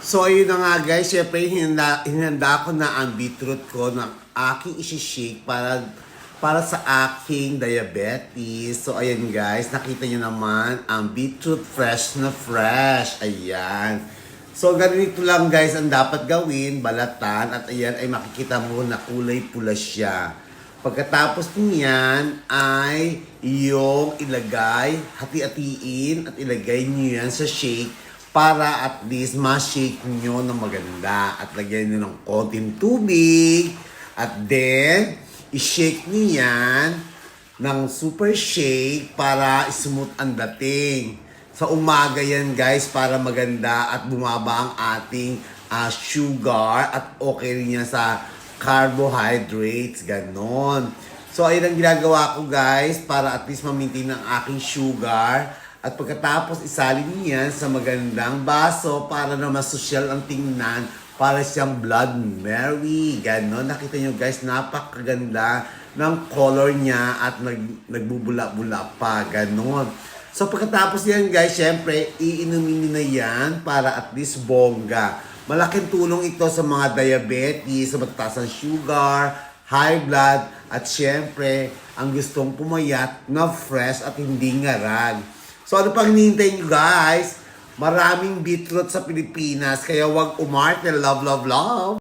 So ayun na nga guys, syempre hinanda ko na ang beetroot ko na aking isi-shake para sa aking diabetes. So ayan guys, nakita nyo naman ang beetroot fresh na fresh. Ayan. So ganito lang guys ang dapat gawin, balatan at ayan ay makikita mo na kulay pula siya. Pagkatapos niyan ay yung ilagay, hati-hatiin at ilagay niyo yan sa shake para at least ma-shake nyo ng maganda. At lagyan nyo ng konting tubig. At then, i-shake nyo yan ng super shake para smooth ang dating. Sa umaga yan guys para maganda at bumaba ang ating sugar at okay rin yan sa carbohydrates. Ganon. So, ayun ang ginagawa ko guys para at least ma-maintain ang aking sugar. At pagkatapos isalin niyan sa magandang baso para na masosyal ang tingnan para siyang Blood Mary. Ganon. Nakita nyo guys, napakaganda ng color niya at nagbubula-bula pa. Ganon. So pagkatapos yan guys, syempre, iinumin nyo na yan para at least bongga. Malaking tulong ito sa mga diabetes, sa matataas ng sugar, high blood, at syempre, ang gustong pumayat na fresh at hindi ngarag. So ano pang hinihintay nyo guys? Maraming beetroot sa Pilipinas, kaya wag umarte. Love, love, love!